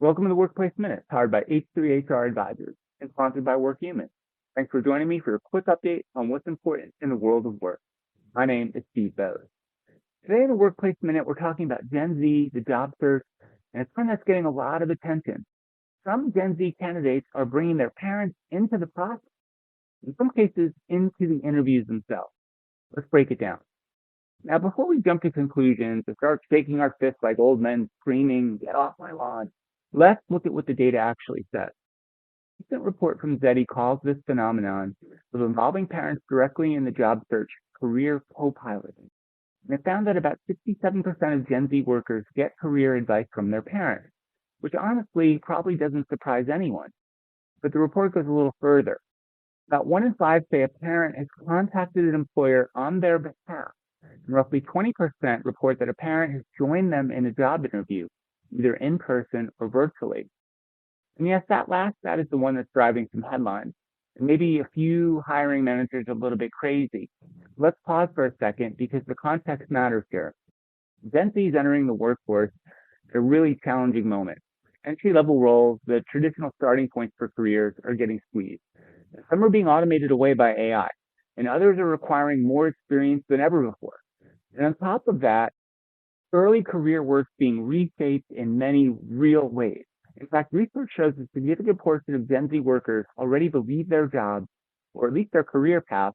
Welcome to the Workplace Minute, powered by H3HR Advisors and sponsored by WorkHuman. Thanks for joining me for a quick update on what's important in the world of work. My name is Steve Boese. Today in the Workplace Minute, we're talking about Gen Z, the job search, and it's one that's getting a lot of attention. Some Gen Z candidates are bringing their parents into the process, in some cases into the interviews themselves. Let's break it down. Now, before we jump to conclusions and start shaking our fists like old men screaming, "Get off my lawn," let's look at what the data actually says. A recent report from ZETI calls this phenomenon of involving parents directly in the job search career co-piloting. And it found that about 67% of Gen Z workers get career advice from their parents, which honestly probably doesn't surprise anyone. But the report goes a little further. About 1 in 5 say a parent has contacted an employer on their behalf, and roughly 20% report that a parent has joined them in a job interview, either in person or virtually. And yes, that is the one that's driving some headlines, and maybe a few hiring managers are a little bit crazy. Let's pause for a second because the context matters here. Gen Z is entering the workforce at a really challenging moment. Entry-level roles, the traditional starting points for careers, are getting squeezed. Some are being automated away by AI, and others are requiring more experience than ever before. And on top of that, early career work's being reshaped in many real ways. In fact, research shows a significant portion of Gen Z workers already believe their jobs, or at least their career path,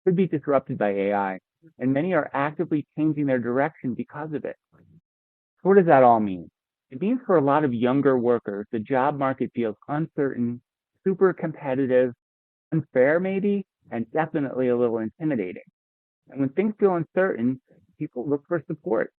could be disrupted by AI, and many are actively changing their direction because of it. So what does that all mean? It means for a lot of younger workers, the job market feels uncertain, super competitive, unfair maybe, and definitely a little intimidating. And when things feel uncertain, people look for support.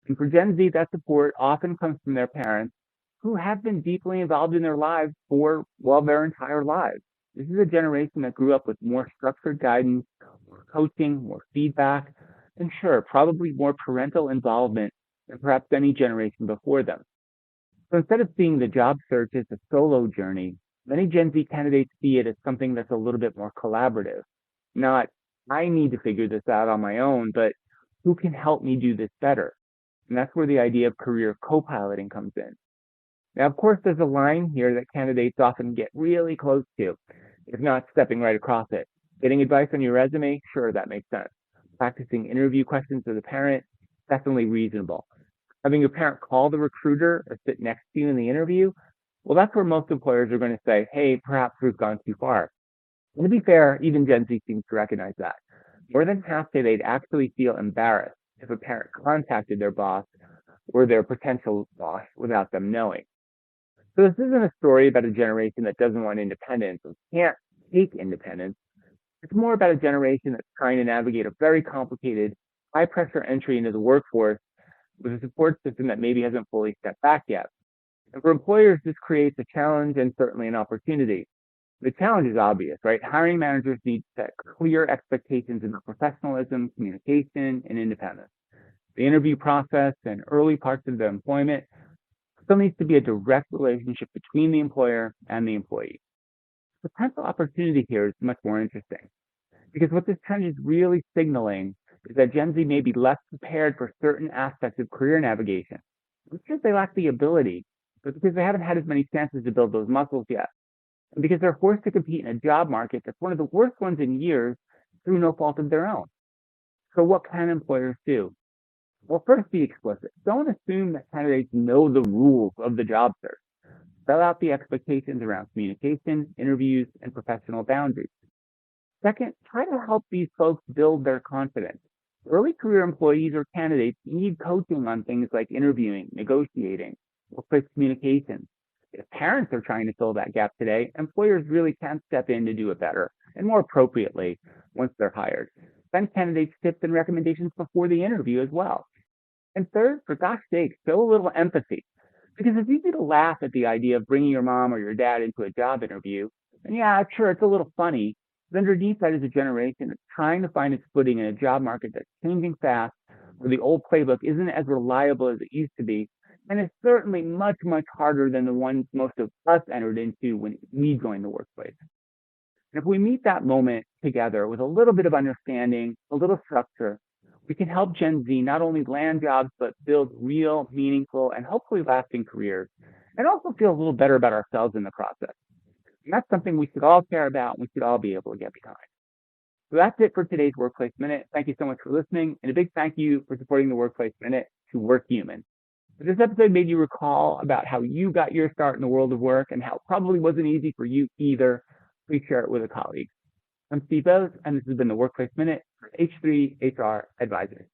And for Gen Z, that support often comes from their parents who have been deeply involved in their lives for, well, their entire lives. This is a generation that grew up with more structured guidance, more coaching, more feedback, and sure, probably more parental involvement than perhaps any generation before them. So instead of seeing the job search as a solo journey, many Gen Z candidates see it as something that's a little bit more collaborative. Not, I need to figure this out on my own, but who can help me do this better? And that's where the idea of career co-piloting comes in. Now, of course, there's a line here that candidates often get really close to, if not stepping right across it. Getting advice on your resume, sure, that makes sense. Practicing interview questions with a parent, definitely reasonable. Having your parent call the recruiter or sit next to you in the interview, well, that's where most employers are going to say, hey, perhaps we've gone too far. And to be fair, even Gen Z seems to recognize that. More than half say they'd actually feel embarrassed if a parent contacted their boss or their potential boss without them knowing. So this isn't a story about a generation that doesn't want independence or can't take independence. It's more about a generation that's trying to navigate a very complicated, high-pressure entry into the workforce with a support system that maybe hasn't fully stepped back yet. And for employers, this creates a challenge and certainly an opportunity. The challenge is obvious, right? Hiring managers need to set clear expectations about professionalism, communication, and independence. The interview process and early parts of the employment still needs to be a direct relationship between the employer and the employee. The potential opportunity here is much more interesting because what this trend is really signaling is that Gen Z may be less prepared for certain aspects of career navigation, not because they lack the ability, but because they haven't had as many chances to build those muscles yet. And because they're forced to compete in a job market that's one of the worst ones in years through no fault of their own. So what can employers do? Well, first, be explicit. Don't assume that candidates know the rules of the job search. Spell out the expectations around communication, interviews, and professional boundaries. Second, try to help these folks build their confidence. Early career employees or candidates need coaching on things like interviewing, negotiating, workplace communication. If parents are trying to fill that gap today, employers really can step in to do it better and more appropriately once they're hired. Send candidates tips and recommendations before the interview as well. And third, for gosh sake, show a little empathy. Because it's easy to laugh at the idea of bringing your mom or your dad into a job interview. And yeah, sure, it's a little funny. But underneath that is a generation that's trying to find its footing in a job market that's changing fast, where the old playbook isn't as reliable as it used to be, and it's certainly much, much harder than the ones most of us entered into when we joined the workplace. And if we meet that moment together with a little bit of understanding, a little structure, we can help Gen Z not only land jobs, but build real, meaningful, and hopefully lasting careers and also feel a little better about ourselves in the process. And that's something we should all care about and we should all be able to get behind. So that's it for today's Workplace Minute. Thank you so much for listening, and a big thank you for supporting the Workplace Minute to Work Human. If this episode made you recall about how you got your start in the world of work and how it probably wasn't easy for you either, please share it with a colleague. I'm Steve Boese, and this has been the Workplace Minute for H3 HR Advisors.